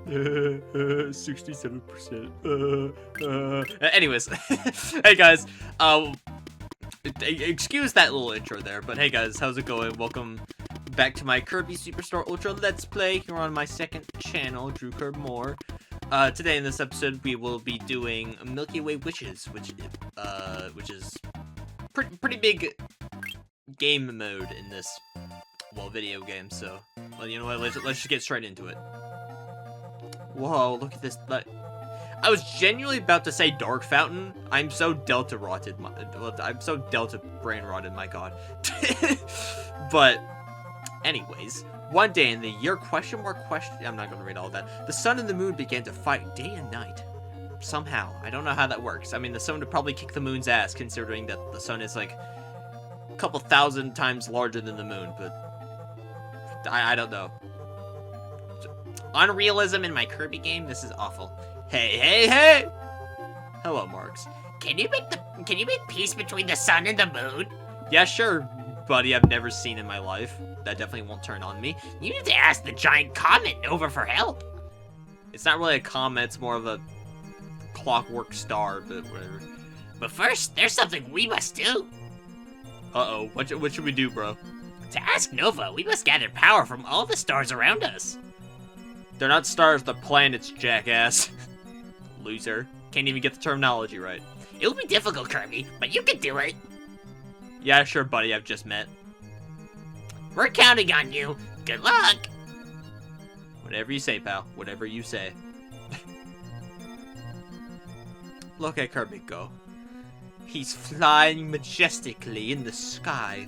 67%. Anyways, hey guys, excuse that little intro there, but hey guys, how's it going? Welcome back to my Kirby Superstar Ultra Let's Play here on my second channel, DrewKirb's. Today in this episode, we will be doing Milky Way Wishes, which is pretty big game mode in this, well, video game. So, well, you know what? Let's just get straight into it. Whoa, look at this. I was genuinely about to say Dark Fountain. I'm so delta rotted. I'm so delta brain rotted. My God. But, anyways, one day in the year I'm not gonna read all that. The sun and the moon began to fight day and night. Somehow, I don't know how that works. I mean, the sun would probably kick the moon's ass, considering that the sun is like a couple thousand times larger than the moon. But I don't know. Unrealism in my Kirby game? This is awful. Hey! Hello, Marks. Can you make peace between the sun and the moon? Yeah, sure, buddy. I've never seen in my life. That definitely won't turn on me. You need to ask the giant comet over for help. It's not really a comet. It's more of a clockwork star, but whatever. But first, there's something we must do. Uh-oh. What should we do, bro? To ask Nova, we must gather power from all the stars around us. They're not stars, they're planets, jackass. Loser. Can't even get the terminology right. It'll be difficult, Kirby, but you can do it. Yeah, sure, buddy, I've just met. We're counting on you. Good luck. Whatever you say, pal. Whatever you say. Look at Kirby go. He's flying majestically in the sky.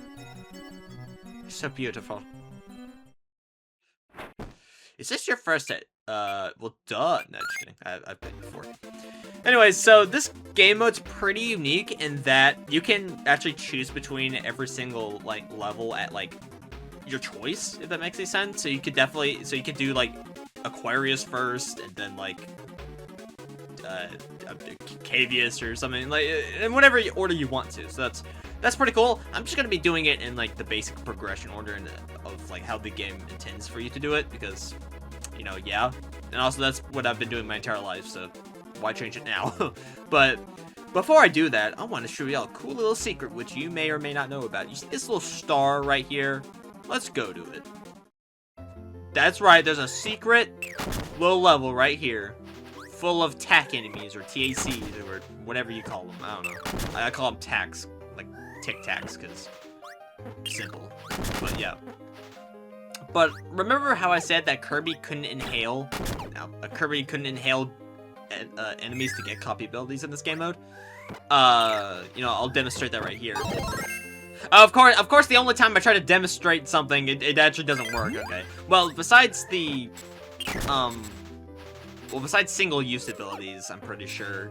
So beautiful. Is this your first hit? Well, duh. No, just kidding. I've played before. Anyways, so this game mode's pretty unique in that you can actually choose between every single, like, level at, like, your choice, if that makes any sense. So you could do, like, Aquarius first, and then, like, Cavius or something, like, in whatever order you want to. So that's pretty cool. I'm just gonna be doing it in, like, the basic progression order of, like, how the game intends for you to do it, because, you know, yeah. And also, that's what I've been doing my entire life, so why change it now? But before I do that, I want to show y'all a cool little secret, which you may or may not know about. You see this little star right here? Let's go to it. That's right, there's a secret little level right here, full of TAC enemies, or TACs, or whatever you call them. I don't know. I call them TACs, like Tic Tacs, because simple. But yeah. But remember how I said that Kirby couldn't inhale? No, Kirby couldn't inhale enemies to get copy abilities in this game mode? You know, I'll demonstrate that right here. Of course, the only time I try to demonstrate something, it actually doesn't work. Okay. Well, besides the, besides single-use abilities, I'm pretty sure,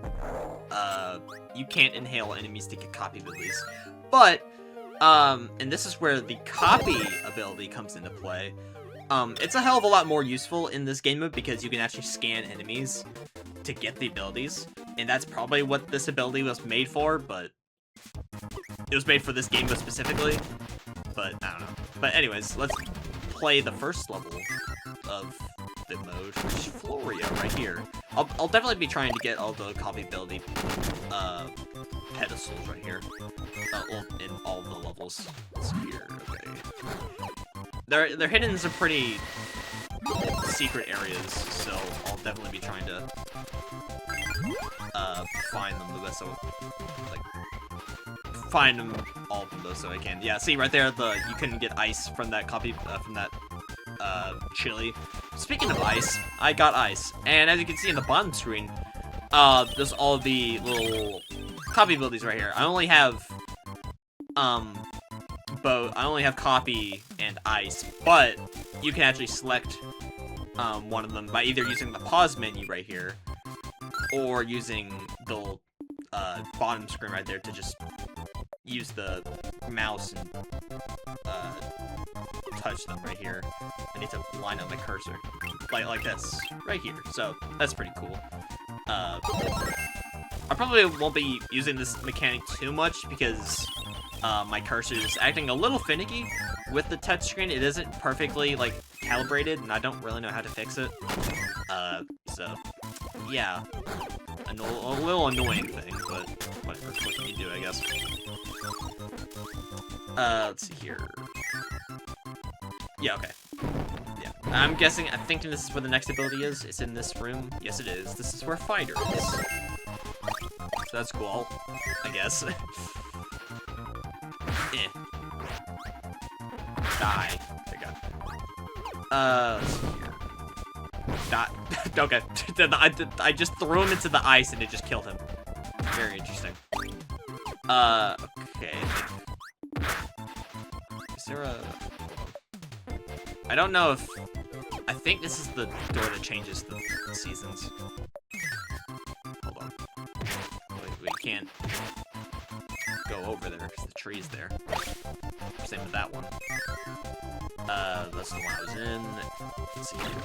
you can't inhale enemies to get copy abilities. But, and this is where the copy ability comes into play. It's a hell of a lot more useful in this game mode because you can actually scan enemies to get the abilities. And that's probably what this ability was made for, but it was made for this game mode specifically. But, I don't know. But anyways, let's play the first level of the mode, which is Floria right here. I'll definitely be trying to get all the Copy Ability pedestals right here. In all the levels. It's here, okay. They're hidden in some pretty secret areas, so I'll definitely be trying to find them the best, so like find them all of them though, so I can. Yeah, see right there, you couldn't get ice from that copy from that chili. Speaking of ice, I got ice, and as you can see in the bottom screen, there's all the little copy abilities right here. I only have copy and ice, but you can actually select one of them by either using the pause menu right here or using the bottom screen right there to just use the mouse and touch them right here. I need to line up my cursor like this right here, so that's pretty cool. I probably won't be using this mechanic too much because my cursor is acting a little finicky with the touchscreen. It isn't perfectly, like, calibrated, and I don't really know how to fix it. So, yeah. A little annoying thing, but what can you do, I guess? Let's see here. Yeah, okay. Yeah. I'm thinking this is where the next ability is. It's in this room. Yes, it is. This is where Fighter is. So that's cool, I guess. Eh. Die. There you go. Let's see here. Die. Okay. I just threw him into the ice and it just killed him. Very interesting. Okay. Is there a... I don't know if... I think this is the door that changes the seasons. Hold on. We can't go over there because the tree's there. Same with that one. That's the one I was in. Let's see here.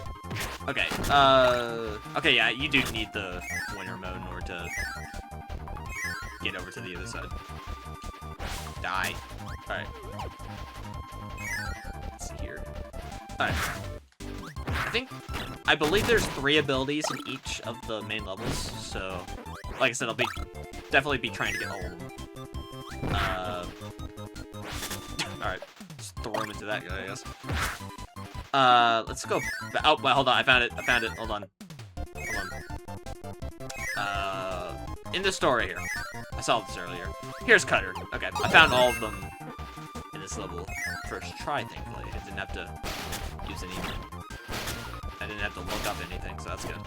Okay, okay, yeah, you do need the winter mode in order to get over to the other side. Die. Alright. Let's see here. Alright. I believe there's 3 abilities in each of the main levels, so, like I said, I'll definitely be trying to get all of them. Alright. Just throw him into that guy, I guess. Let's go. Oh, well, hold on. I found it. Hold on. In the store right here. I saw this earlier. Here's Cutter. Okay, I found all of them in this level first try, thankfully. I didn't have to use any. I didn't have to look up anything, so that's good.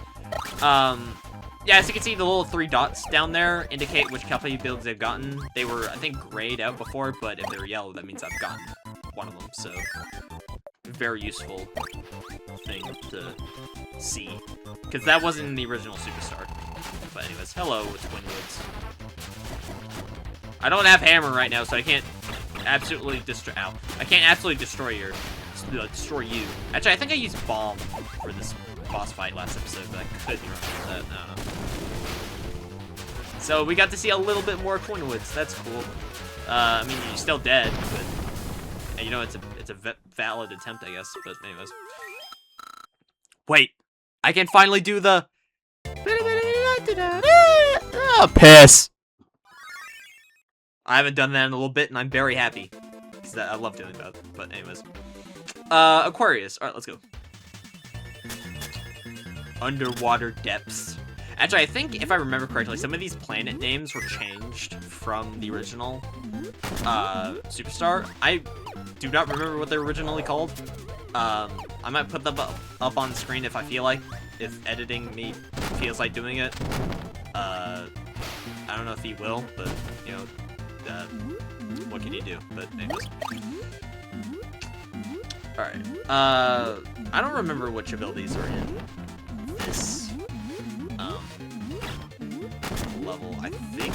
Yeah, as you can see, the little 3 dots down there indicate which Copy builds they've gotten. They were, I think, grayed out before, but if they're yellow, that means I've gotten one of them, so very useful thing to see, because that wasn't in the original Superstar. But anyways, hello, Twinwoods. I don't have hammer right now, so I can't absolutely destroy. Ow! I can't absolutely destroy you. Actually, I think I used bomb for this boss fight last episode, but I could be wrong with that. I don't know. So we got to see a little bit more Twinwoods. That's cool. I mean, you're still dead, but you know it's a valid attempt, I guess. But anyways, wait, I can finally do the. Oh, piss! I haven't done that in a little bit, and I'm very happy because I love doing that. But anyways, Aquarius. All right, let's go. Underwater depths. Actually, I think if I remember correctly, some of these planet names were changed from the original Superstar. I do not remember what they're originally called. I might put them up on the screen if I feel like, if editing me feels like doing it. I don't know if he will, but you know, what can you do? But anyways. All right. I don't remember which abilities are in this level. I think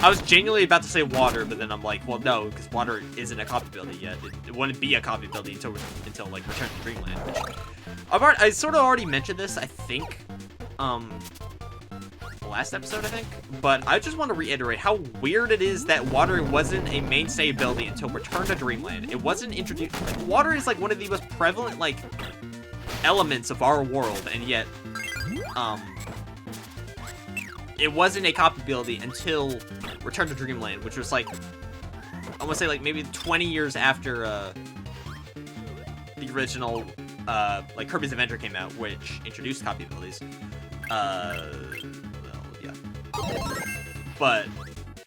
I was genuinely about to say water, but then I'm like, well, no, because water isn't a copy ability yet. It wouldn't be a copy ability until like Return to Dreamland. Which I sort of already mentioned this, I think, last episode, I think. But I just want to reiterate how weird it is that water wasn't a mainstay ability until Return to Dreamland. It wasn't introduced. Like, water is like one of the most prevalent like elements of our world, and yet, it wasn't a copy ability until Return to Dreamland, which was like, I want to say like maybe 20 years after the original like Kirby's Adventure came out, which introduced copy abilities. Well, yeah. But,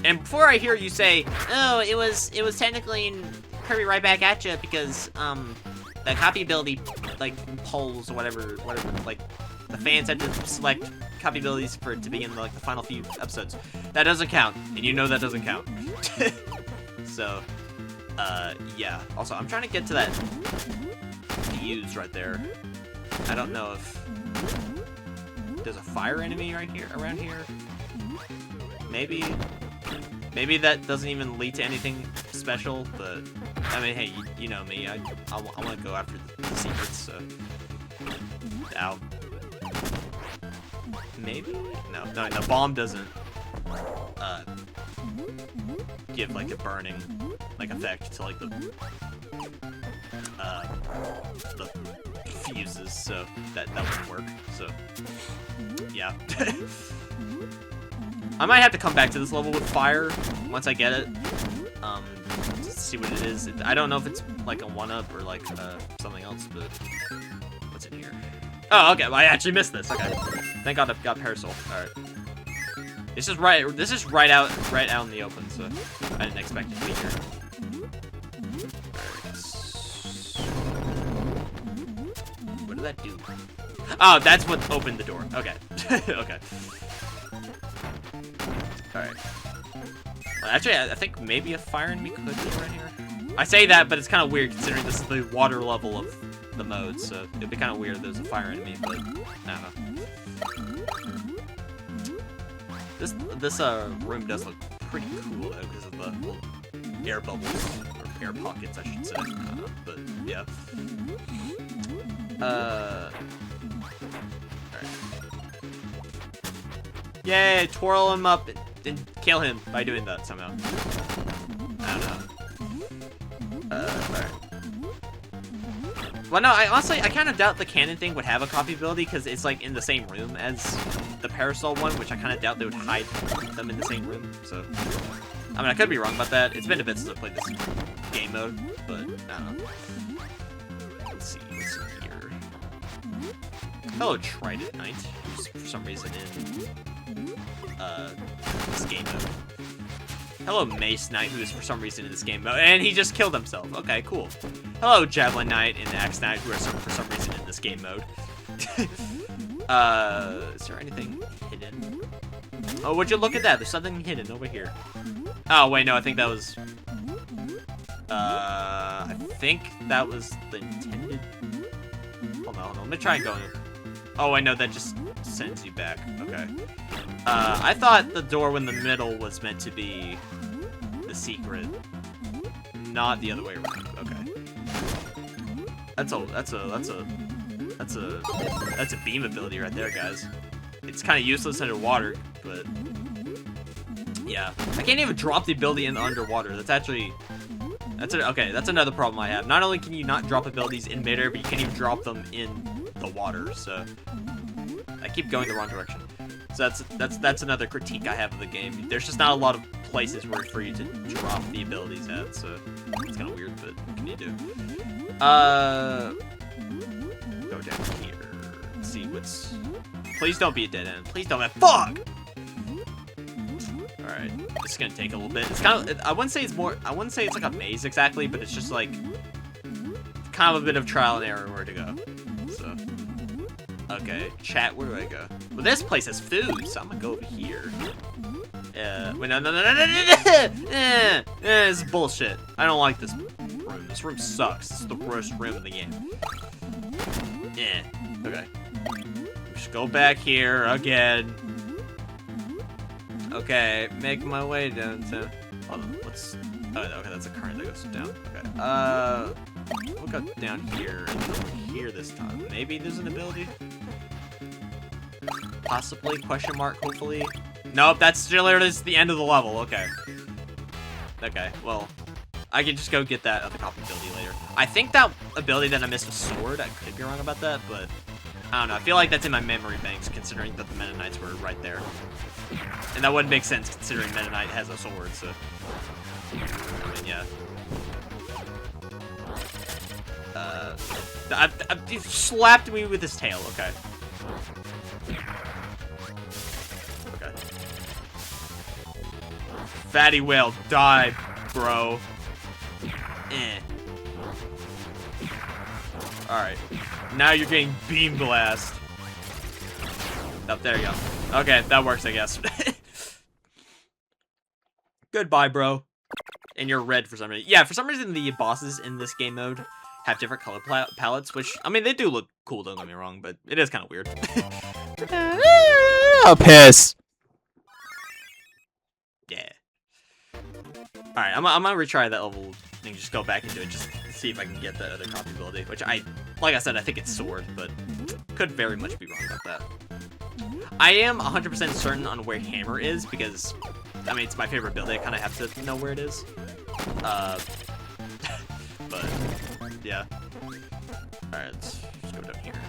and before I hear you say, oh, it was technically in Kirby Right Back at Ya because the copy ability like polls or whatever, like the fans had to select copy abilities for it to be in like the final few episodes. That doesn't count, and you know that doesn't count. So, yeah. Also, I'm trying to get to that fuse right there. I don't know if there's a fire enemy right here, around here. Maybe that doesn't even lead to anything special, but I mean, hey, you know me. I want to go after the secrets. So, ow. Maybe? No, the bomb doesn't give like a burning like effect to like the fuses. those, so that wouldn't work. So yeah. I might have to come back to this level with fire once I get it. Just to see what it is. I don't know if it's like a 1-up or like something else, but what's in here? Oh, okay. Well, I actually missed this. Okay. Thank God I've got Parasol. All right. This is right out in the open, so I didn't expect it to be here. What did that do? Oh, that's what opened the door. Okay. Okay. Alright. Well, actually, I think maybe a fire enemy could be right here. I say that, but it's kind of weird considering this is the water level of the mode, so it'd be kind of weird if there's a fire enemy, but I don't know. This room does look pretty cool though because of the little air bubbles or air pockets, I should say. But yeah. Alright. Yay! Twirl him up and kill him by doing that somehow. I don't know. Alright. Well, no, I kind of doubt the cannon thing would have a copy ability because it's like in the same room as the Parasol one, which I kind of doubt they would hide them in the same room. So, I mean, I could be wrong about that. It's been a bit since I played this game mode, but I don't know. Let's see what's in here. Hello, Trident Knight, who's for some reason in this game mode. Hello, Mace Knight, who is for some reason in this game mode, and he just killed himself. Okay, cool. Hello, Javelin Knight and Axe Knight, who are for some reason in this game mode. Is there anything hidden? Oh, would you look at that? There's something hidden over here. Oh, wait, no, I think that was... I think that was the intended... Hold on, let me try and go... Oh, I know, that just sends you back. Okay. I thought the door in the middle was meant to be the secret, not the other way around. Okay. That's a beam ability right there, guys. It's kind of useless underwater, but yeah, I can't even drop the ability in underwater. Okay. That's another problem I have. Not only can you not drop abilities in midair, but you can't even drop them in the water. So I keep going the wrong direction. So that's another critique I have of the game. There's just not a lot of places where for you to drop the abilities at, so it's kind of weird, but what can you do? Go down here. Let's see what's... Please don't be a dead end. Please don't have... Fuck! Alright, this is gonna take a little bit. It's kind of... I wouldn't say it's like a maze exactly, but it's just like... kind of a bit of trial and error where to go. So... Okay, chat, where do I go? Well, this place has food, so I'm gonna go over here. Wait, no. This is bullshit. I don't like this room. This room sucks. This is the worst room in the game. Yeah. Okay. Just go back here again. Okay, make my way down to... Hold on, what's... Oh, okay, that's a current that goes down. Okay. We'll go down here and over here this time. Maybe there's an ability? Possibly? Question mark, hopefully? Nope, that's literally the end of the level. Okay. Okay, well, I can just go get that other copy ability later. I think that ability that I missed was Sword. I could be wrong about that, but I don't know. I feel like that's in my memory banks, considering that the Meta Knights were right there. And that wouldn't make sense, considering Meta Knight has a sword, so... I mean, yeah. He slapped me with his tail. Okay. Okay. Fatty whale, die, bro. Alright. Now you're getting beam blast. Oh, there you go. Okay, that works, I guess. Goodbye, bro. And you're red for some reason. Yeah, for some reason the bosses in this game mode have different color palettes, which, I mean, they do look cool, don't get me wrong, but it is kind of weird. Oh, piss. Yeah. Alright, I'm gonna retry that level and just go back into it, just to see if I can get that other copy ability, which like I said, I think it's Sword, but could very much be wrong about that. I am 100% certain on where Hammer is, because, I mean, it's my favorite ability, I kind of have to know where it is. But, yeah. Alright, let's just go down here.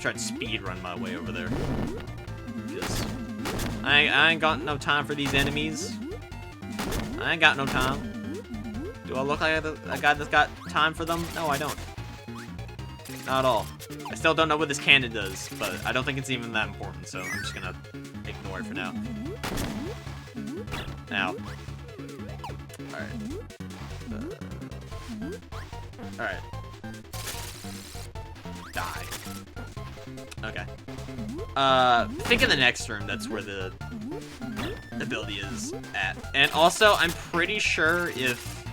try to speed run my way over there. Because I ain't got no time for these enemies. I ain't got no time. Do I look like a guy that's got time for them? No, I don't. Not at all. I still don't know what this cannon does, but I don't think it's even that important, so I'm just gonna ignore it for now. Now. Alright. Alright. Die. Okay. I think in the next room, that's where the ability is at. And also, I'm pretty sure if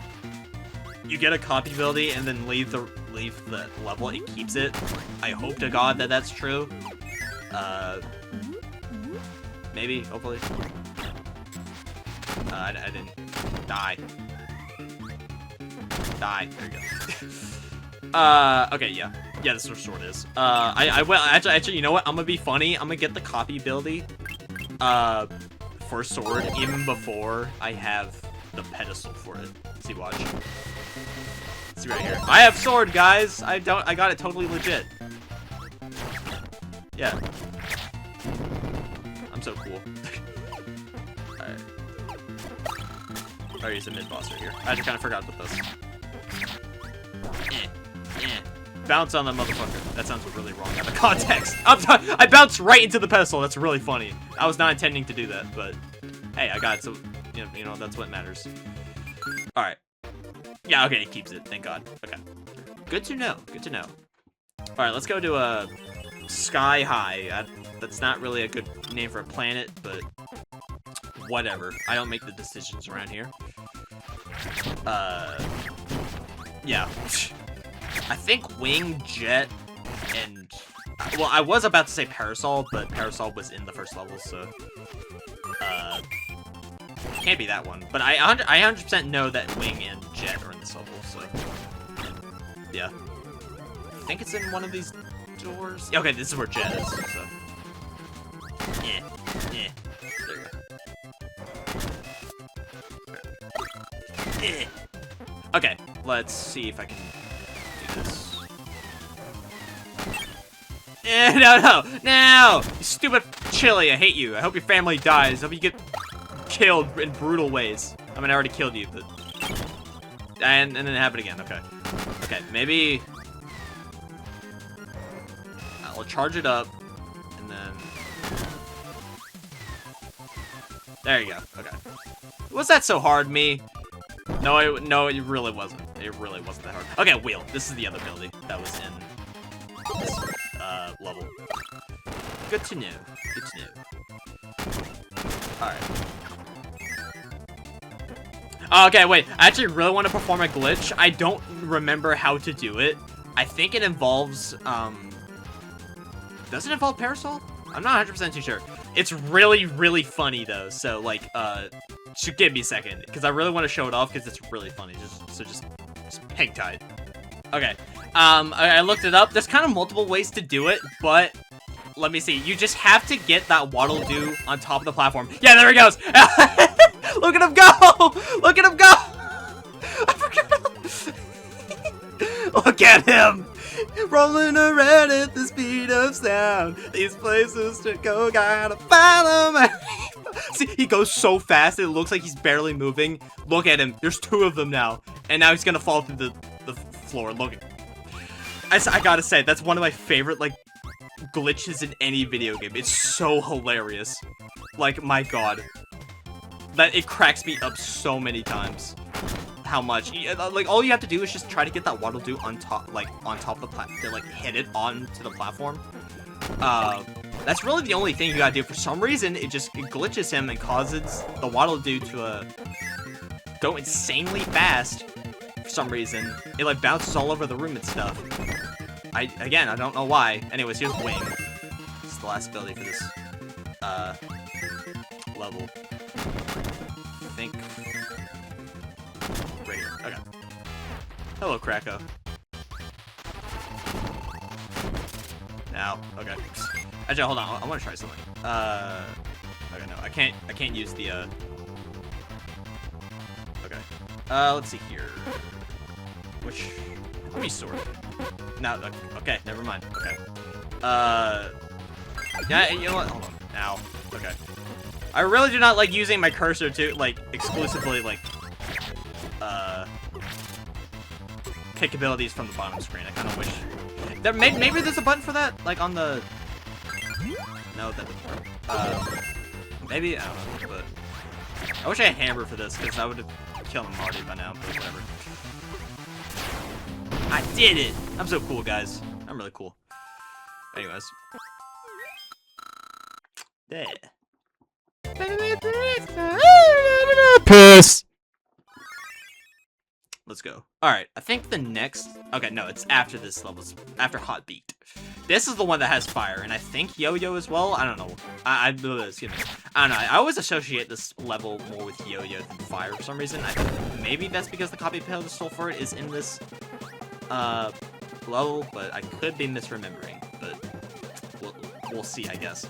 you get a copy ability and then leave the level, it keeps it. I hope to God that that's true. Maybe, hopefully. I didn't die. Die. There you go. Okay, yeah. Yeah, this is where sword is. I will actually, you know what? I'm gonna be funny. I'm gonna get the copy ability for sword even before I have the pedestal for it. See, watch. See right here. I have sword, guys. I got it totally legit. Yeah. I'm so cool. Alright. Alright, he's a mid-boss right here. I just kind of forgot about this. Bounce on the motherfucker. That sounds really wrong out of context. I bounced right into the pedestal. That's really funny. I was not intending to do that, but hey, I got it, so you know that's what matters. All right. Yeah, okay, it keeps it. Thank God. Okay. Good to know. Good to know. All right, let's go to a Sky High. That's not really a good name for a planet, but whatever. I don't make the decisions around here. Yeah. I think Wing, Jet, and... Well, I was about to say Parasol, but Parasol was in the first level, so... Can't be that one. But I 100% know that Wing and Jet are in this level, so... Yeah. I think it's in one of these doors. Okay, this is where Jet is, so... Yeah. Yeah. There you go. Okay, let's see if I can... this. No! You stupid chili, I hate you. I hope your family dies. I hope you get killed in brutal ways. I mean, I already killed you, but... And then it happened again, okay. Okay, maybe... I'll charge it up, and then... There you go, okay. Was that so hard, me? No, it really wasn't. It really wasn't that hard. Okay, wheel. This is the other ability that was in this level. Good to know. Good to know. Alright. Okay, wait. I actually really want to perform a glitch. I don't remember how to do it. I think it involves, does it involve Parasol? I'm not 100% too sure. It's really, really funny, though. So, like, should give me a second, because I really want to show it off, because it's really funny. Just hang tight. Okay. I looked it up. There's kind of multiple ways to do it, but let me see. You just have to get that Waddle Doo on top of the platform. Yeah, there he goes. Look at him go! Look at him go! I forgot. Look at him! Rolling around at the speed of sound. These places to go, gotta follow my... See, he goes so fast, it looks like he's barely moving. Look at him. There's two of them now. And now he's gonna fall through the floor. Look. I gotta say, that's one of my favorite, like, glitches in any video game. It's so hilarious. Like, my God. That it cracks me up so many times. How much? Like, all you have to do is just try to get that Waddle Doo on top, like, on top of the platform, to, like, hit it onto the platform. That's really the only thing you gotta do. For some reason, it glitches him and causes the Waddle Doo to, go insanely fast. For some reason. It, like, bounces all over the room and stuff. Again, I don't know why. Anyways, here's Wing. This is the last ability for this, level. I think... right here. Okay. Hello, Kracko. Now, okay. Actually, hold on. I want to try something. Okay, no, I can't use the, okay. Let's see here. Let me sort it. No, okay, never mind. Okay. Yeah, you know what? Hold on. Ow. Okay. I really do not like using my cursor to, like, exclusively, like, pick abilities from the bottom screen. I kind of wish... maybe there's a button for that? Like, on the... No, that doesn't work. Maybe? I don't know, but... I wish I had hammer for this, because I would have killed him already by now, but whatever. I did it! I'm so cool, guys. I'm really cool. Anyways. There. Piss! Let's go. Alright, I think the next... Okay, no, it's after this level. It's after Hot Beat. This is the one that has fire, and I think Yo-Yo as well. I don't know. Excuse me. I don't know. I always associate this level more with Yo-Yo than fire for some reason. Maybe that's because the copy pedestal for it is in this level, but I could be misremembering. But we'll see, I guess.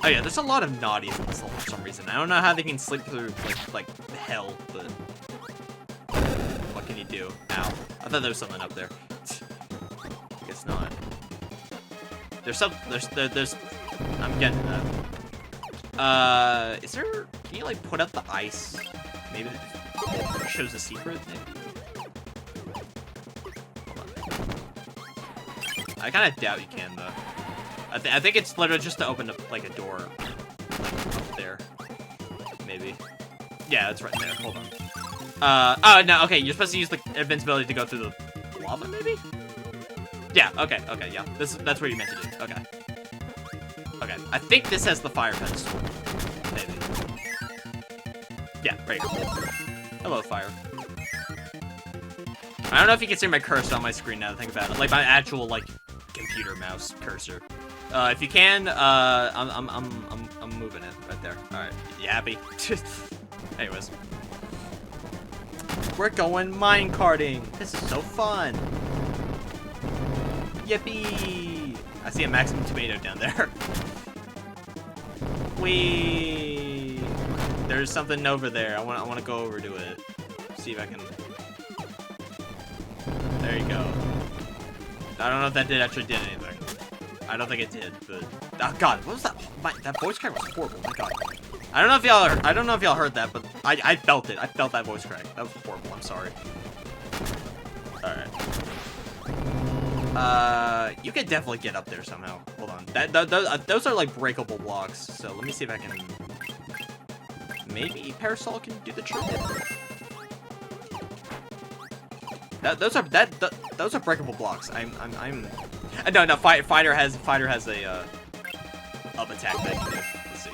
Oh yeah, there's a lot of naughties in this level for some reason. I don't know how they can sleep through like hell, but what can you do? Ow! I thought there was something up there. I guess not. There's I'm getting that. Is there? Can you like put up the ice? Maybe it shows a secret. Maybe. I kind of doubt you can though. I think it's literally just to open up like a door, like, up there. Maybe. Yeah, it's right there. Hold on. Oh no. Okay, you're supposed to use the invincibility to go through the lava, maybe. Yeah. Okay. Okay. Yeah. That's what you meant to do. Okay. Okay. I think this has the fire pedestal. Maybe. Yeah. Right here. Hello, fire. I don't know if you can see my cursor on my screen now that I think about it. Like my actual like computer mouse cursor. If you can, I'm moving it right there. All right, you happy? Anyways, we're going mine carting. This is so fun. Yippee! I see a maximum tomato down there. Whee! There's something over there. I want to go over to it. See if I can. There you go. I don't know if that actually did anything. I don't think it did, but oh god, what was that? That voice crack was horrible. My god. I don't know if y'all heard that, but I felt it. I felt that voice crack. That was horrible. I'm sorry. All right. You could definitely get up there somehow. Hold on. Those are like breakable blocks. So let me see if I can. Maybe Parasol can do the trick. Those are breakable blocks. No, fighter has a up attack that you can do. Let's see.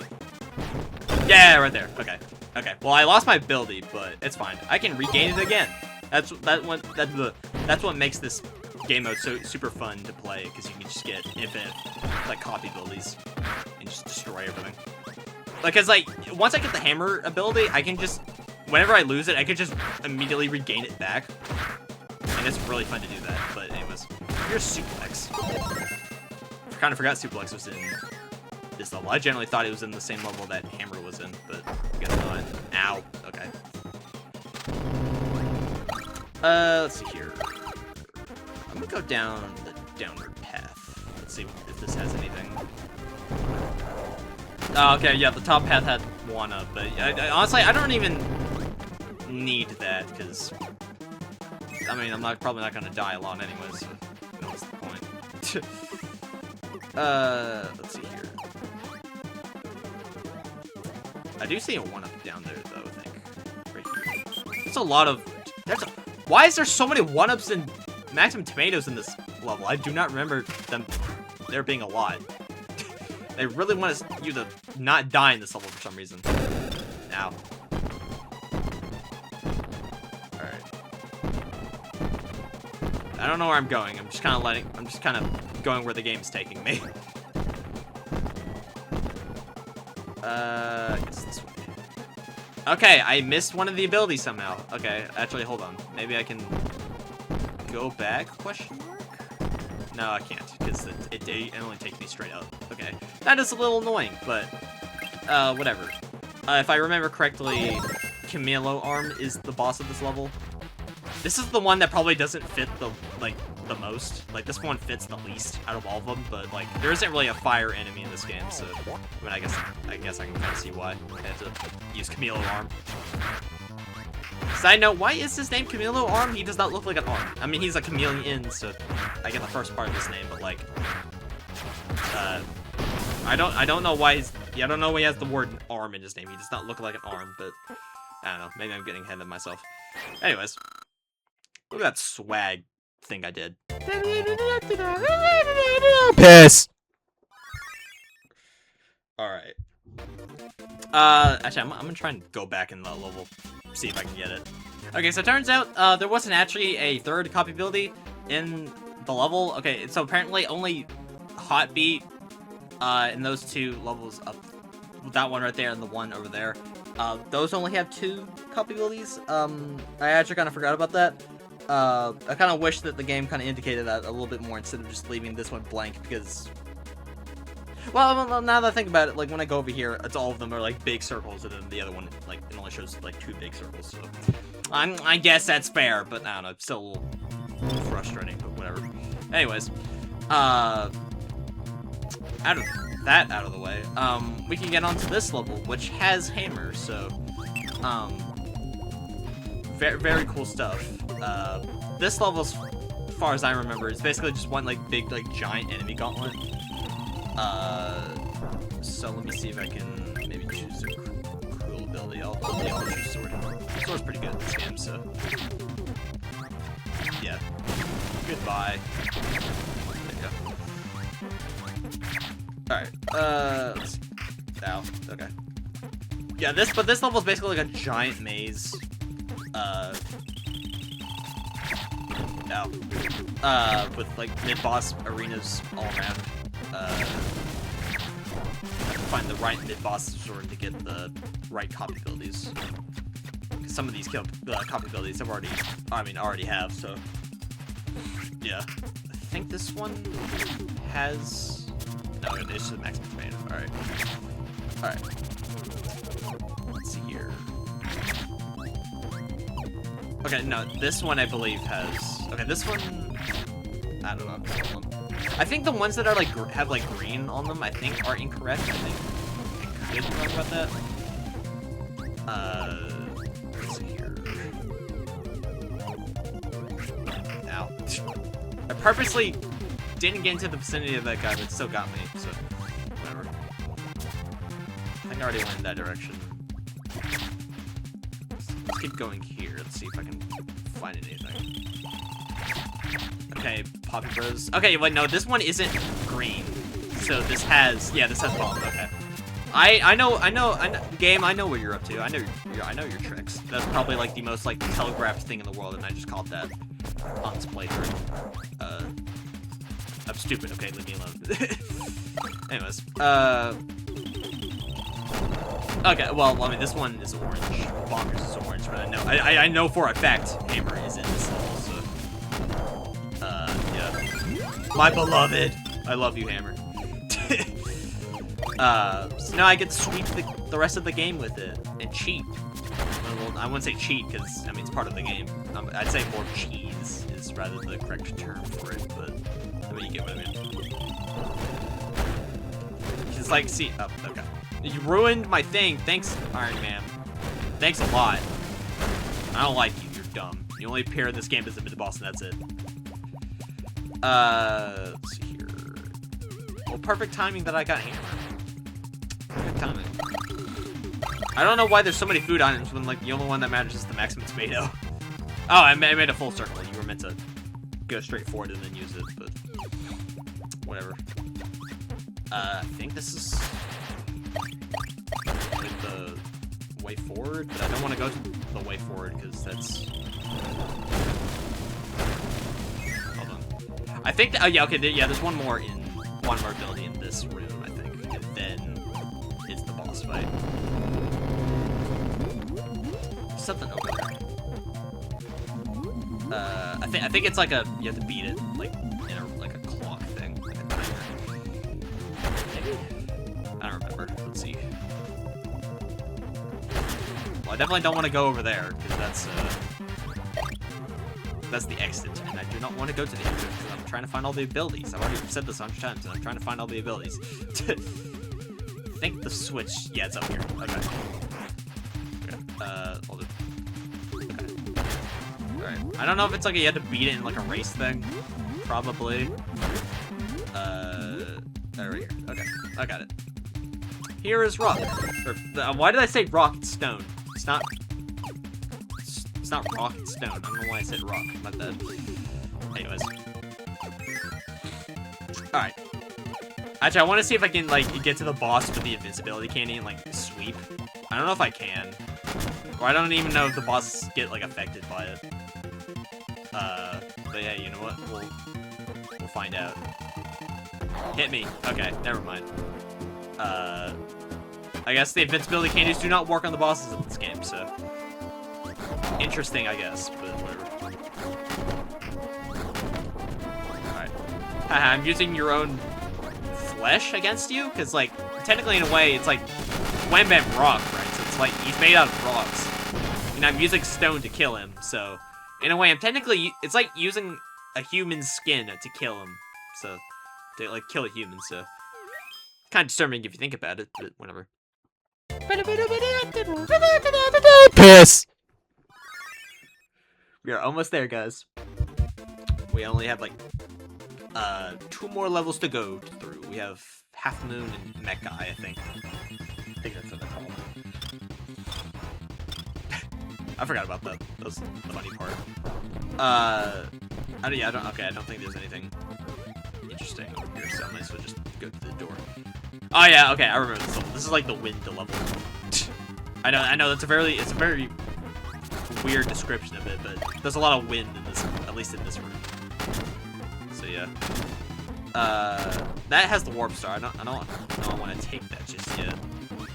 Yeah, right there. Okay. Okay. Well, I lost my ability, but it's fine. I can regain it again. That's what makes this game mode so super fun to play, because you can just get infinite like copy abilities and just destroy everything. Because like once I get the hammer ability, I can just whenever I lose it, I could just immediately regain it back. And it's really fun to do that, but anyways. Here's Suplex. I kind of forgot Suplex was in this level. I generally thought it was in the same level that Hammer was in, but I guess not. Ow. Okay. Let's see here. I'm gonna go down the downward path. Let's see if this has anything. Oh, okay, yeah, the top path had one up, but honestly, I don't even need that, because I mean, I'm probably not gonna die a lot anyways, so what's the point? Let's see here. I do see a 1-up down there, though, I think. Right here. There's a lot of... Why is there so many 1-ups and maximum tomatoes in this level? I do not remember there being a lot. They really want you to not die in this level for some reason. Ow. I don't know where I'm going. I'm just kind of going where the game's taking me. I guess this way. Okay, I missed one of the abilities somehow. Okay, actually, hold on. Maybe I can go back, question mark? No, I can't, because it only takes me straight up. Okay, that is a little annoying, but whatever. If I remember correctly, Camilo Arm is the boss of this level. This is the one that probably doesn't fit the the most. Like, this one fits the least out of all of them, but, like, there isn't really a fire enemy in this game, so, I mean, I guess I can kind of see why I had to use Camilo Arm. Side note, why is his name Camilo Arm? He does not look like an arm. I mean, he's a chameleon, so I get the first part of his name, but, like, I don't know why I don't know why he has the word arm in his name. He does not look like an arm, but I don't know. Maybe I'm getting ahead of myself. Anyways, look at that swag thing I did. Piss. All right. Actually, I'm gonna try and go back in the level, see if I can get it. Okay, so it turns out there wasn't actually a third copy ability in the level. Okay, so apparently only Hot Beat in those two levels up, that one right there and the one over there, those only have 2 copy abilities. I actually kind of forgot about that. I kind of wish that the game kind of indicated that a little bit more instead of just leaving this one blank, because, well, now that I think about it, like, when I go over here, it's all of them are, like, big circles, and then the other one, like, it only shows, like, 2 big circles, so I guess that's fair, but I don't know, it's still a little frustrating, but whatever. Anyways, out of the way, we can get onto this level, which has Hammer, so, very, very cool stuff. This level, as far as I remember, is basically just one, like, big, like, giant enemy gauntlet. So let me see if I can maybe choose a cool ability. I'll choose Sword. Sword's pretty good in this game, so, yeah. Goodbye. There you go. Alright, let's see. Ow, okay. Yeah, this level is basically like a giant maze. With like mid-boss arenas all around. I have to find the right mid-boss sword to get the right copy abilities. Because some of these copy abilities I've already have, so. Yeah. I think this one has. No, it's the maximum tomato. Alright. Alright. Let's see here. Okay, no, this one I believe has. Okay, this one. I don't know. I think the ones that are like have like green on them, I think, are incorrect. I think I could be wrong about that. Let's see here. Ow. I purposely didn't get into the vicinity of that guy, but it still got me, so whatever. I think I already went in that direction. Let's keep going here. Let's see if I can find anything. Okay, Poppy Bros. Okay, wait, no, this one isn't green. So this has, yeah, this has bomb. Okay. I know, game. I know what you're up to. I know your tricks. That's probably like the most like telegraphed thing in the world, and I just called that on this playthrough. I'm stupid. Okay, leave me alone. Anyways, okay, well, I mean, this one is orange. Bonkers is orange, but I know for a fact Hammer is in this level, so. Yeah. My beloved. I love you, Hammer. So now I get to sweep the rest of the game with it, and cheat. Well, I wouldn't say cheat, because, I mean, it's part of the game. I'd say more cheese is rather the correct term for it, but, I mean, you get what I mean. It's like, see, oh, okay. You ruined my thing. Thanks, Iron Man. Thanks a lot. I don't like you. You're dumb. You only appear in this game as the mid-boss, and that's it. Let's see here. Well, perfect timing that I got Hammer. Perfect timing. I don't know why there's so many food items when, like, the only one that matters is the maximum tomato. Oh, I made a full circle. You were meant to go straight forward and then use it, but whatever. I think this is like the way forward, but I don't want to go to the way forward because that's. Hold on. I think. Oh yeah. Okay. There's one more ability in this room, I think, and then it's the boss fight. There's something over there. I think it's like a you have to beat it like in a clock thing. Like a timer. Maybe? I don't remember. Let's see. Well, I definitely don't want to go over there because that's That's the exit, and I do not want to go to the exit because I'm trying to find all the abilities. I've already said this 100 times, and I'm trying to find all the abilities. I think the switch... Yeah, it's up here. Okay. Hold it. Okay. Alright. I don't know if it's like you had to beat it in like a race thing. Probably. Right here. Okay. I got it. Here is rock. Or, why did I say rock? It's stone. It's not... It's not rock, it's stone. I don't know why I said rock. My bad. Anyways. Alright. Actually, I want to see if I can, like, get to the boss with the invincibility candy and, like, sweep. I don't know if I can. Or I don't even know if the bosses get, like, affected by it. But yeah, you know what? We'll find out. Hit me. Okay, never mind. I guess the invincibility candies do not work on the bosses of this game, so... Interesting, I guess, but whatever. Alright. Haha, I'm using your own flesh against you? Because, like, technically in a way, it's like Wham Bam Rock, right? So it's like, he's made out of rocks. And I'm using stone to kill him, so... In a way, I'm technically... It's like using a human's skin to kill him. So, to, like, kill a human, so... Kind of disturbing if you think about it, but whatever. Piss! We are almost there, guys. We only have, like, 2 more levels to go through. We have Half Moon and Mecha, I think. I think that's what they're called. I forgot about that. That was the funny part. Yeah, I don't think there's anything interesting over here, so I might as well just go to the door. Oh yeah, okay, I remember this level. This is like the wind level. I know, it's a very weird description of it, but there's a lot of wind in this, at least in this room. So yeah. That has the warp star. I don't want to take that just yet.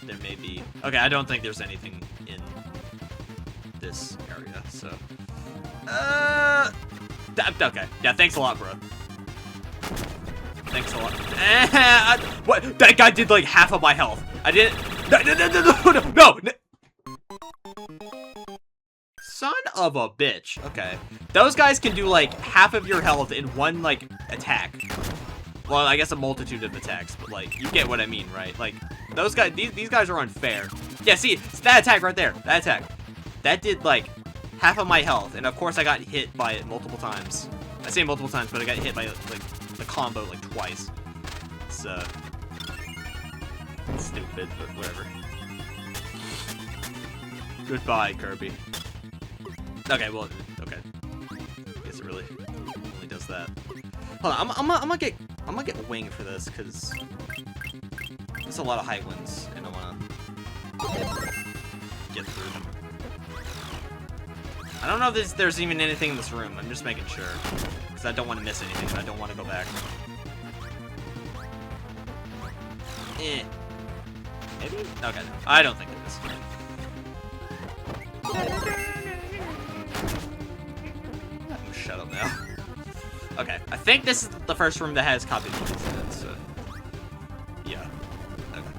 There may be. Okay, I don't think there's anything in this area. So. Okay. Yeah. Thanks a lot, bro. Thanks a lot. What? That guy did like half of my health. I didn't. No. Son of a bitch. Okay. Those guys can do like half of your health in one like attack. Well, I guess a multitude of attacks, but like you get what I mean, right? Like those guys, these guys are unfair. Yeah, see, it's that attack right there. That attack. That did like half of my health, and of course I got hit by it multiple times. I say multiple times, but I got hit by like the combo like twice. So stupid, but whatever. Goodbye, Kirby. Okay, well, okay. I guess it really only does that. Hold on, I'm gonna get wing for this because there's a lot of high winds, and I wanna get through them. I don't know if there's even anything in this room. I'm just making sure because I don't want to miss anything, and I don't want to go back. Maybe? Okay, I don't think it is. Shut up now. Okay, I think this is the first room that has copy abilities in it, so... Yeah. Okay.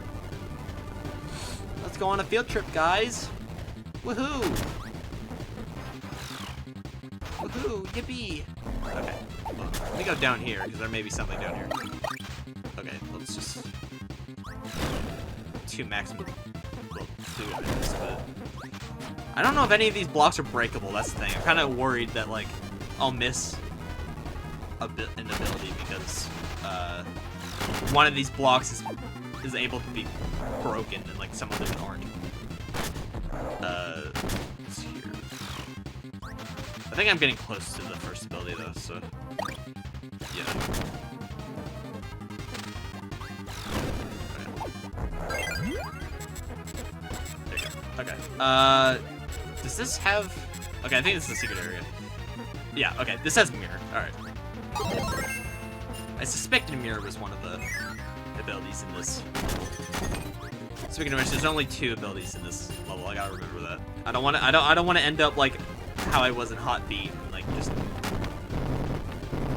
Let's go on a field trip, guys! Woohoo! Woohoo! Yippee! Okay, well, let me go down here, because there may be something down here. Okay, let's just... 2 maximum... Well, 2 minutes, but... I don't know if any of these blocks are breakable, that's the thing. I'm kind of worried that, like, I'll miss an ability because one of these blocks is able to be broken and like some of them aren't. Let's see here. I think I'm getting close to the first ability though, so yeah. Okay. Does this have? Okay, I think this is a secret area. Yeah, okay, this has mirror. Alright. I suspected mirror was one of the abilities in this level. Speaking of which, there's only 2 abilities in this level. I gotta remember that. I don't want to end up like how I was in Hot Beat, like just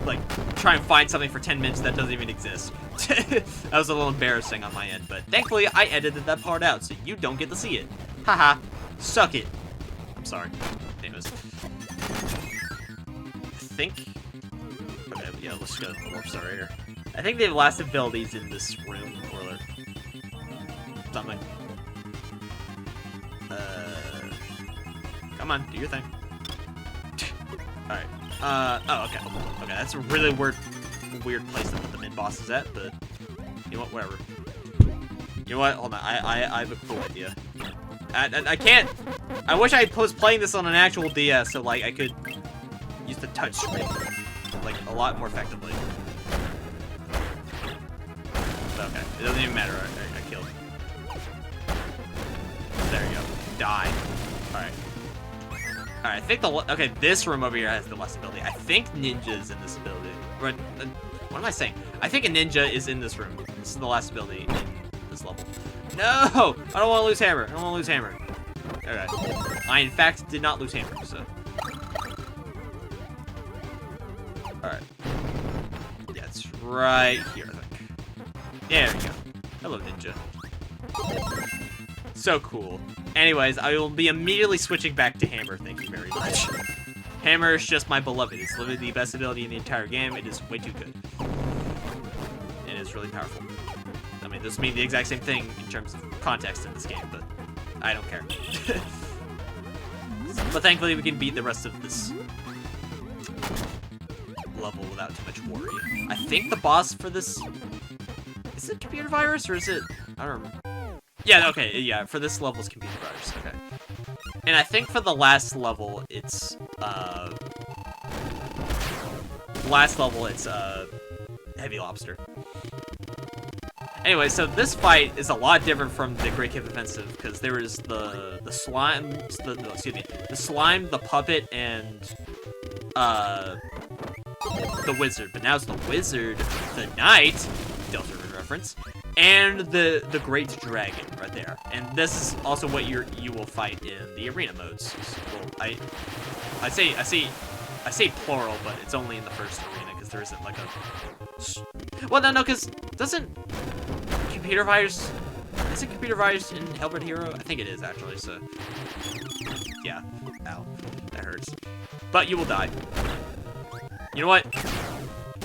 like try and find something for 10 minutes that doesn't even exist. That was a little embarrassing on my end, but thankfully I edited that part out so you don't get to see it. Haha, suck it. I'm sorry. Anyways. think... Okay, yeah, let's go to the warp star right here. I think the last ability's in this room, or something. Come on, do your thing. Alright. Oh, okay. Okay, that's a really weird place to put the mid-bosses at, but... You know what, whatever. You know what, hold on, I have a cool idea. I can't... I wish I was playing this on an actual DS, so, like, I could use the touch screen, like, a lot more effectively. But okay, it doesn't even matter, I killed. There you go. Die. Alright. Alright, I think okay, this room over here has the last ability. I think Ninja's in this ability. What am I saying? I think a ninja is in this room. This is the last ability in this level. No! I don't want to lose Hammer. I don't want to lose Hammer. Okay. I, in fact, did not lose Hammer, so... Alright. Yeah, it's right here, I think. There we go. Hello, Ninja. So cool. Anyways, I will be immediately switching back to Hammer, thank you very much. Hammer is just my beloved. It's literally the best ability in the entire game. It is way too good. It is really powerful. I mean, this means the exact same thing in terms of context in this game, but I don't care. But thankfully, we can beat the rest of this level without too much worry. I think the boss for this... Is it computer virus, or is it... I don't remember. Yeah, okay, yeah, for this level is computer virus, okay. And I think for the last level, it's, Heavy Lobster. Anyway, so this fight is a lot different from the Great Cave Offensive, because there is the slime, the slime, the puppet, and, the wizard. But now it's the wizard, the knight, Delta reference, and the Great Dragon right there. And this is also what you will fight in the arena modes. Well, I say plural, but it's only in the first arena because there isn't like a... Well, no, because doesn't computer virus... Is it computer virus in Hellbird Hero? I think it is, actually, so... Yeah. Ow. That hurts. But you will die. You know what?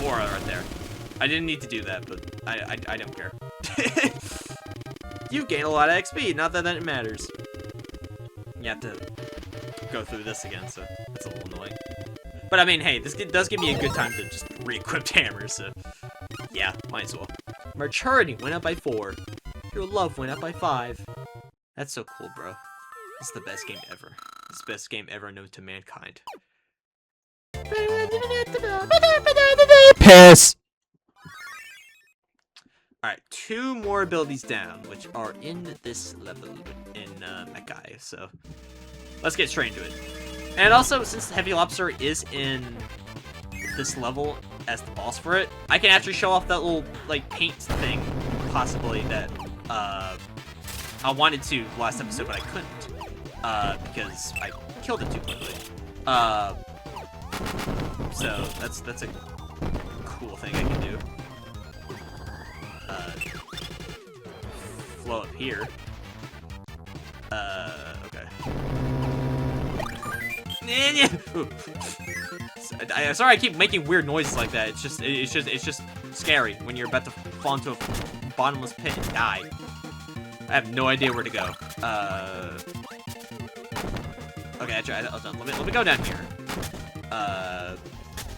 Aura right there. I didn't need to do that, but I don't care. You gain a lot of XP, not that it matters. You have to go through this again, so it's a little annoying. But I mean, hey, this does give me a good time to just re-equip Hammer, so yeah, might as well. Maturity went up by 4. Your love went up by 5. That's so cool, bro. This is the best game ever. It's the best game ever known to mankind. Piss! Alright, 2 more abilities down, which are in this level in Mekai, so let's get straight into it. And also, since Heavy Lobster is in this level as the boss for it, I can actually show off that little, like, paint thing, possibly, that I wanted to last episode, but I couldn't, because I killed it too quickly. So, that's a cool thing I can do. Flow up here. Okay. Sorry, I keep making weird noises like that. It's just scary when you're about to fall into a bottomless pit and die. I have no idea where to go. Okay, actually, let me go down here.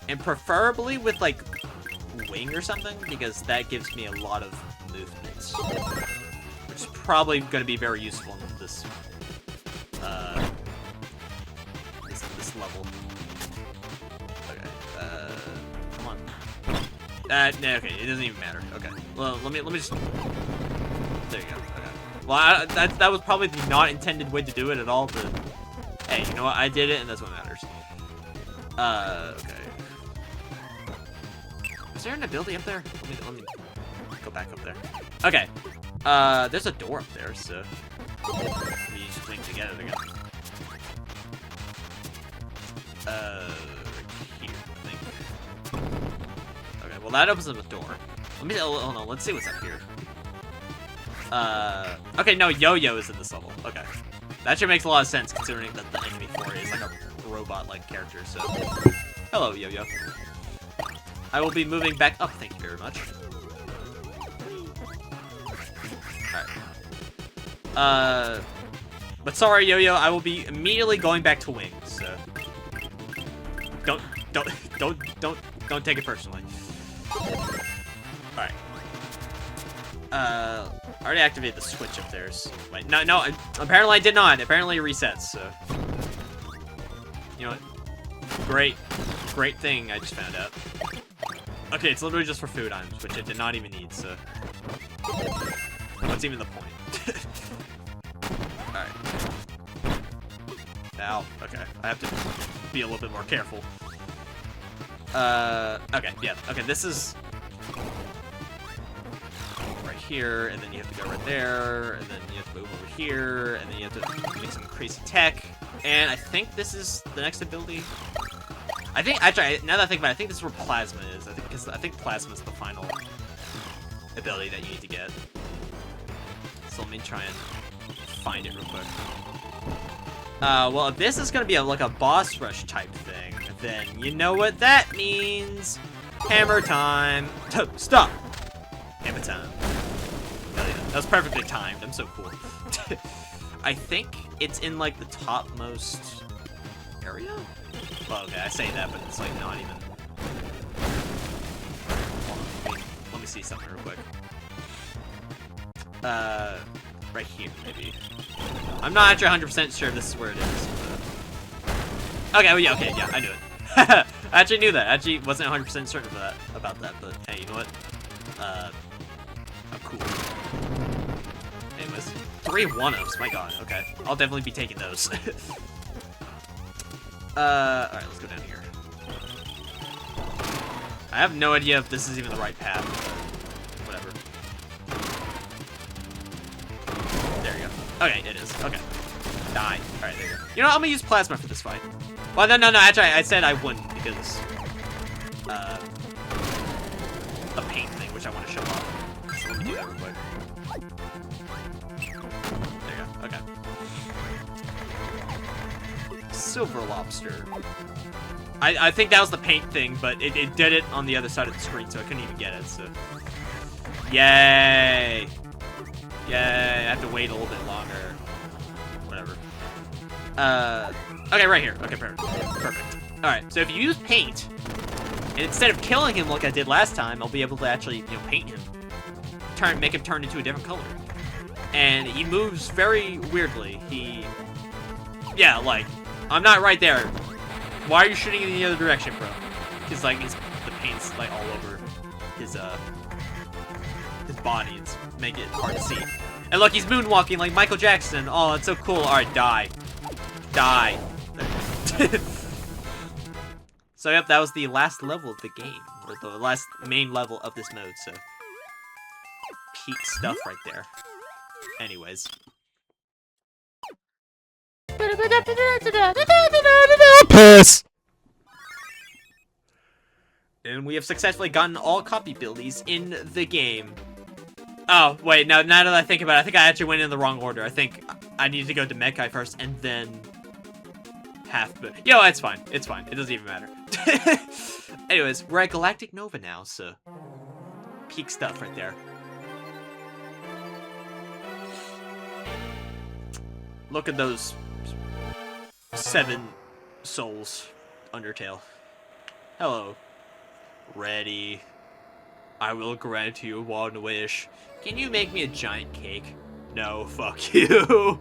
And preferably with like wing or something, because that gives me a lot of movements, which is probably going to be very useful in this this level. Okay, come on. No, okay, it doesn't even matter. Okay, well, let me just. There you go. Okay. Well, that was probably the not intended way to do it at all, but hey, you know what? I did it, and that's what matters. Okay. Is there an ability up there? Let me go back up there. Okay. There's a door up there, so we just wait to get it again. Here, I think. Okay, well that opens up a door. Hold on, let's see what's up here. Okay, no, Yo-Yo is in this level. Okay. That sure makes a lot of sense considering that the enemy for it is like a robot-like character, so. Hello, Yo-Yo. I will be moving back up, thank you very much. Alright. But sorry, Yo-Yo, I will be immediately going back to wings, so... Don't take it personally. Alright. I already activated the switch up there. So, wait, no, apparently I did not. Apparently it resets, so... You know what? Great thing I just found out. Okay, it's literally just for food items, which it did not even need, so... What's even the point? Alright. Ow, okay. I have to be a little bit more careful. Okay, yeah. Okay, this is... right here, and then you have to go right there, and then you have to move over here, and then you have to make some crazy tech. And I think this is the next ability. I think, actually, now that I think about it, I think this is where Plasma is. I think Plasma is the final ability that you need to get. So let me try and find it real quick. Well, if this is gonna be like a boss rush type thing, then you know what that means. Hammer time. Stop. Hammer time. Hell yeah, that was perfectly timed. I'm so cool. I think it's in like the topmost area? Well, okay, I say that, but it's like not even. Hold on, let me see something real quick. Right here, maybe. I'm not actually 100% sure this is where it is. But... Okay, well, yeah, okay, yeah, I knew it. I actually knew that. I actually wasn't 100% certain about that, but hey, you know what? I'm cool. Anyways, 3 1-ups, my god, okay. I'll definitely be taking those. Alright, let's go down here. I have no idea if this is even the right path, but whatever. There you go. Okay, it is. Okay. Die. Alright, there you go. You know what, I'm gonna use Plasma for this fight. Well, no, actually, I said I wouldn't because, a paint thing, which I want to show off. So let me do that real quick. There you go. Okay. Silver Lobster. I think that was the paint thing, but it did it on the other side of the screen, so I couldn't even get it, so... Yay! Yay, I have to wait a little bit longer. Whatever. Okay, right here. Okay, perfect. Alright, so if you use paint, and instead of killing him like I did last time, I'll be able to actually, you know, paint him. Make him turn into a different color. And he moves very weirdly. Yeah, like, I'm not right there. Why are you shooting in the other direction, bro? Because, like, the paint's, like, all over his body. It's make it hard to see. And look, he's moonwalking like Michael Jackson. Oh, it's so cool. Alright, die. Die. So, yep, that was the last level of the game. Or the last main level of this mode, so... Peak stuff right there. Anyways. Piss! And we have successfully gotten all copy abilities in the game. Oh, wait, now that I think about it, I think I actually went in the wrong order. I think I need to go to Medkai first, and then... Yo, it's fine. It's fine. It doesn't even matter. Anyways, we're at Galactic Nova now, so... Peak stuff right there. Look at those 7 souls, Undertale. Hello. Ready. I will grant you one wish. Can you make me a giant cake? No, fuck you.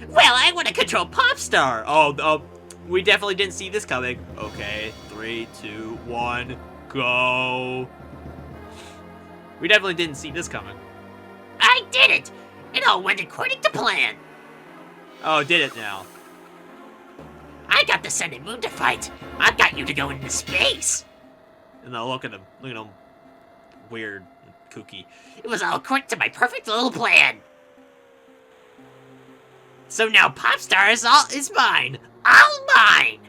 Well, I want to control Popstar. Oh, we definitely didn't see this coming. Okay, 3, 2, 1, go. We definitely didn't see this coming. I did it. It all went according to plan. Oh, did it now? I got the Sun and Moon to fight. I've got you to go into space. And now look at him. Look at him. Weird, kooky. It was all according to my perfect little plan. So now Popstar is mine. All mine.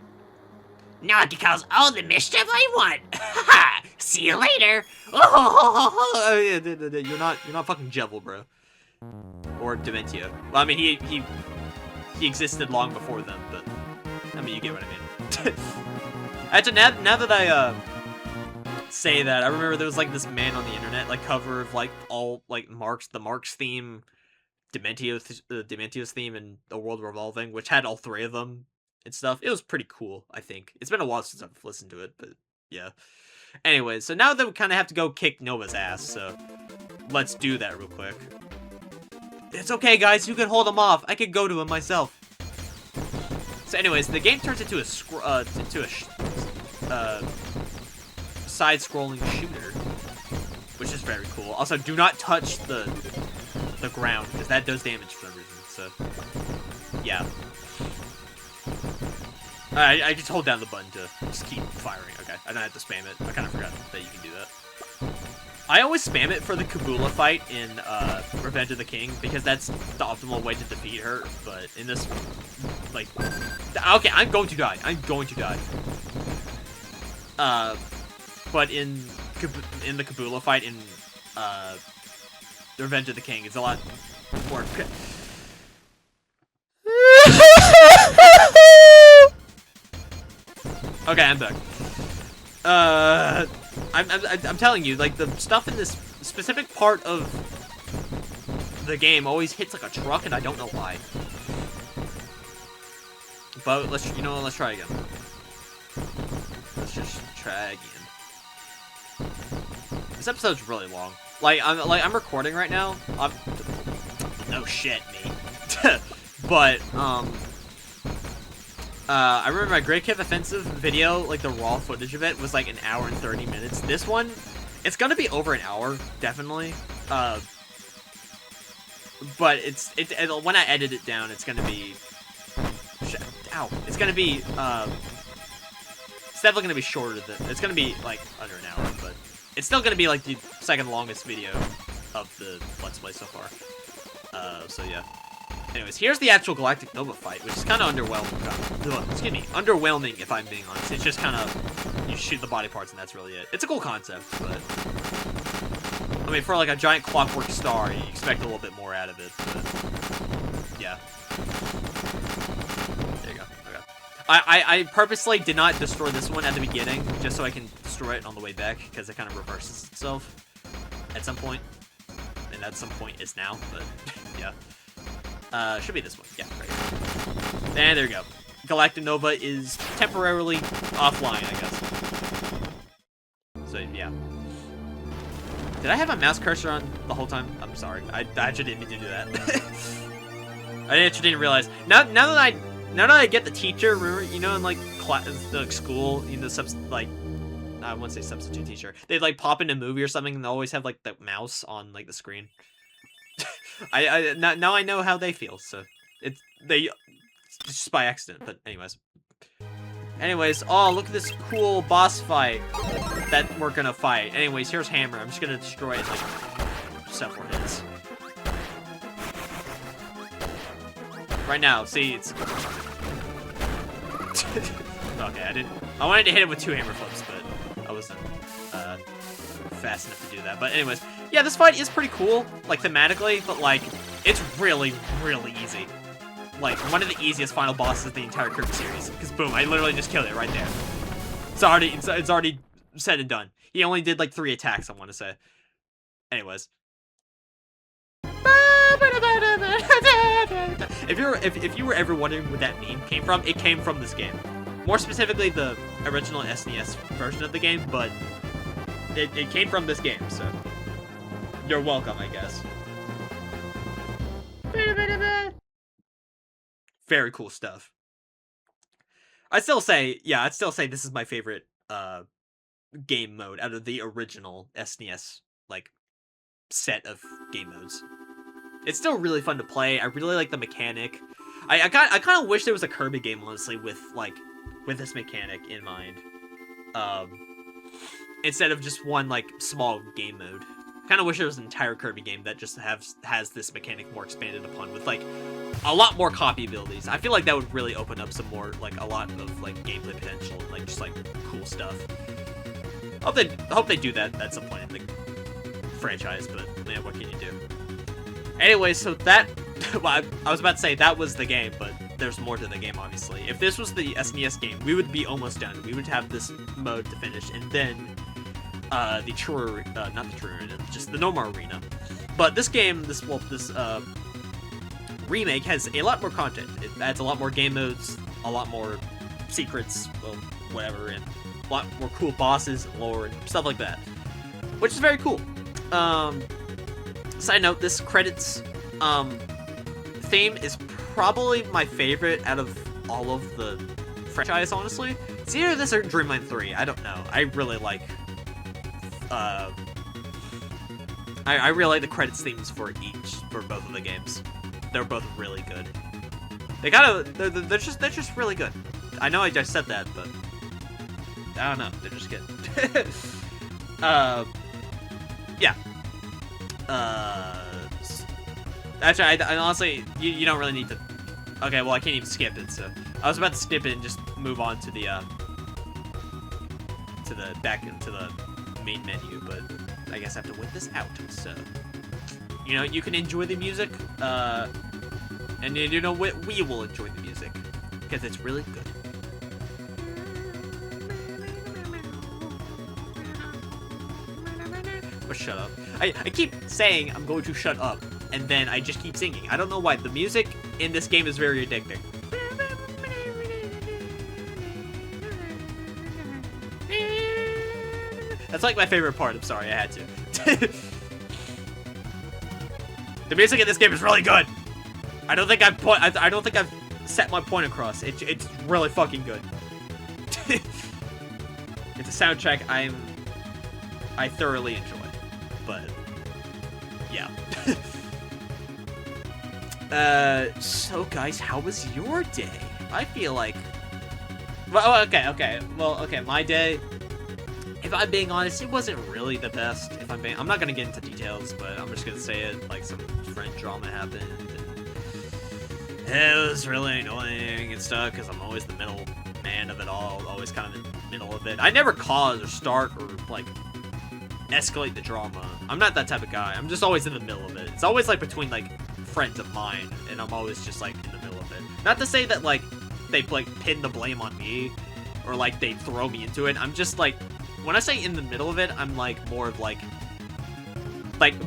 Now I can cause all the mischief I want. Ha! See you later. Oh, you're not fucking Jevil, bro. Or Dementia. Well, I mean, he existed long before them, but I mean, you get what I mean. Actually, now that I say that, I remember there was like this man on the internet like cover of like all like the Marx theme, Dementios theme, and the World Revolving, which had all three of them and stuff. It was pretty cool. I think it's been a while since I've listened to it, but yeah. Anyway, so now that we kind of have to go kick Nova's ass, so let's do that real quick. It's okay, guys. You can hold him off. I could go to him myself. So, anyways, the game turns into a side-scrolling shooter, which is very cool. Also, do not touch the ground because that does damage for some reason. So, yeah. I just hold down the button to just keep firing. Okay, I don't have to spam it. I kind of forgot that you can do that. I always spam it for the Kabula fight in Revenge of the King because that's the optimal way to defeat her. But in this, like, okay, I'm going to die. I'm going to die. But in the Kabula fight in Revenge of the King, it's a lot more. Okay, I'm back. I'm telling you, like, the stuff in this specific part of the game always hits like a truck, and I don't know why. But let's try again. Let's just try again. This episode's really long. I'm recording right now. No shit, me. But I remember my Great Cave Offensive video, like the raw footage of it was like an hour and 30 minutes. This one, it's gonna be over an hour, definitely. But when I edit it down, it's gonna be, it's gonna be, it's definitely gonna be shorter than, it's gonna be like under an hour, but it's still gonna be like the second longest video of the Let's Play so far. So yeah. Anyways, here's the actual Galactic Nova fight, which is kind of underwhelming. Excuse me, underwhelming if I'm being honest. It's just kind of, you shoot the body parts and that's really it. It's a cool concept, but I mean, for like a giant clockwork star, you expect a little bit more out of it. But yeah, there you go. Okay. I purposely did not destroy this one at the beginning, just so I can destroy it on the way back, because it kind of reverses itself at some point, and at some point is now. But yeah. Should be this one. Yeah, right here. And there you go. Galactic Nova is temporarily offline, I guess. So, yeah. Did I have my mouse cursor on the whole time? I'm sorry. I actually didn't mean to do that. I actually didn't realize. Now that I get the teacher, remember, you know, in like school, you know, I wouldn't say substitute teacher. They'd like pop in a movie or something and they always have like the mouse on like the screen. Now I know how they feel, so it's just by accident. But anyways, oh, look at this cool boss fight that we're gonna fight. Anyways, here's Hammer. I'm just gonna destroy it like several hits. Right now, see, it's okay. I wanted to hit it with 2 hammer flips, but I wasn't fast enough to do that. But anyways, yeah, this fight is pretty cool, like thematically, but like it's really, really easy. Like one of the easiest final bosses of the entire Kirby series. Because boom, I literally just killed it right there. It's already said and done. He only did like 3 attacks, I want to say. Anyways. If you were ever wondering where that meme came from, it came from this game. More specifically, the original SNES version of the game, but it came from this game, so you're welcome, I guess. Very cool stuff. I'd still say this is my favorite game mode out of the original SNES like set of game modes. It's still really fun to play. I really like the mechanic. I kind of wish there was a Kirby game, honestly, with this mechanic in mind. Instead of just one like small game mode. Kind of wish there was an entire Kirby game that just has this mechanic more expanded upon with like a lot more copy abilities. I feel like that would really open up some more, like a lot of like gameplay potential and like just like cool stuff. I hope they do that at some point in the franchise, but man, what can you do? Anyway, so that, well, I was about to say that was the game, but there's more to the game, obviously. If this was the SNES game, we would be almost done. We would have this mode to finish, and then the true, not the true arena, just the normal arena. But this game, this remake has a lot more content. It adds a lot more game modes, a lot more secrets, well, whatever, and a lot more cool bosses and lore and stuff like that, which is very cool. Side note, this credits theme is probably my favorite out of all of the franchise, honestly. It's either this or Dreamland 3, I don't know. I really like I really like the credits themes for both of the games. They're both really good. They're just really good. I know I just said that, but I don't know. They're just good. Yeah. Actually, I honestly, you don't really need to. Okay, well I can't even skip it. So I was about to skip it and just move on to the back into the main menu, but I guess I have to whip this out. So you know, you can enjoy the music, and you know what, we will enjoy the music because it's really good. But shut up. I keep saying I'm going to shut up, and then I just keep singing. I don't know why. The music in this game is very addicting. That's like my favorite part. I'm sorry, I had to. The music in this game is really good. I don't think I've set my point across. It's really fucking good. It's a soundtrack I thoroughly enjoy. But yeah. So guys, how was your day? I feel like, well, okay, my day, if I'm being honest, it wasn't really the best. I'm not gonna get into details, but I'm just gonna say it, like, some friend drama happened, and it was really annoying and stuff, because I'm always the middle man of it all, always kind of in the middle of it. I never cause or start or, like, escalate the drama. I'm not that type of guy. I'm just always in the middle of it. It's always, like, between, like, friends of mine, and I'm always just, like, in the middle of it. Not to say that, like, they, like, pin the blame on me, or, like, they throw me into it. I'm just, like, when I say in the middle of it, I'm, like, more of, like,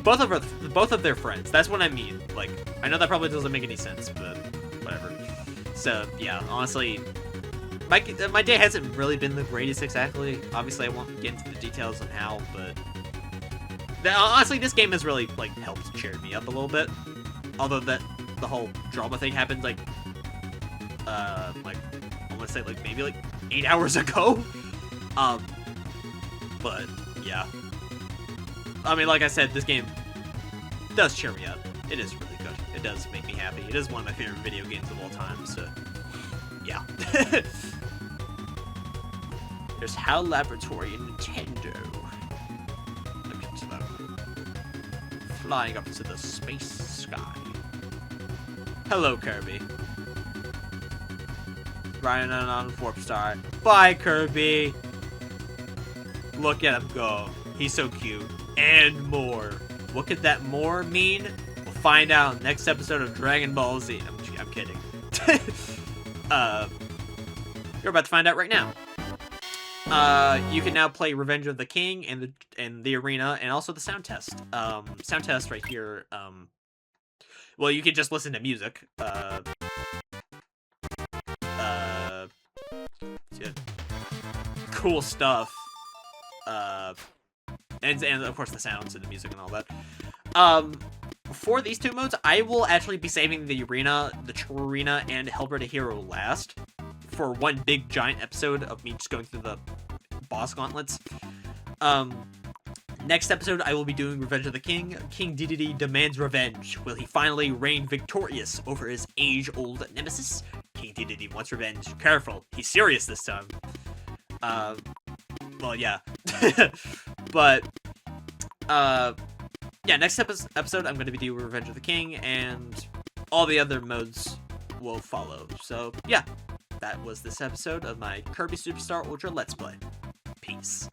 both of their friends. That's what I mean. Like, I know that probably doesn't make any sense, but whatever. So, yeah, honestly, my day hasn't really been the greatest exactly. Obviously, I won't get into the details on how, but honestly, this game has really, like, helped cheer me up a little bit. Although the whole drama thing happened, like, I want to say, like, maybe, like, 8 hours ago. But, yeah. I mean, like I said, this game does cheer me up. It is really good. It does make me happy. It is one of my favorite video games of all time, so, yeah. There's HAL Laboratory and Nintendo. Look into them. Flying up into the space sky. Hello, Kirby. Riding on Warp Star. Bye, Kirby. Look at him go. He's so cute. And more. What could that more mean? We'll find out next episode of Dragon Ball Z. I'm kidding. You're about to find out right now. You can now play Revenge of the King and the arena, and also the sound test. Sound test right here. Well, you can just listen to music. Cool stuff. And of course the sounds and the music and all that. For these two modes, I will actually be saving the arena, the true arena, and Helper to Hero last for one big giant episode of me just going through the boss gauntlets. Next episode, I will be doing Revenge of the King. King Dedede demands revenge. Will he finally reign victorious over his age-old nemesis? King Dedede wants revenge. Careful, he's serious this time. Well, yeah. But, yeah, next episode, I'm going to be doing Revenge of the King, and all the other modes will follow. So, yeah, that was this episode of my Kirby Superstar Ultra Let's Play. Peace.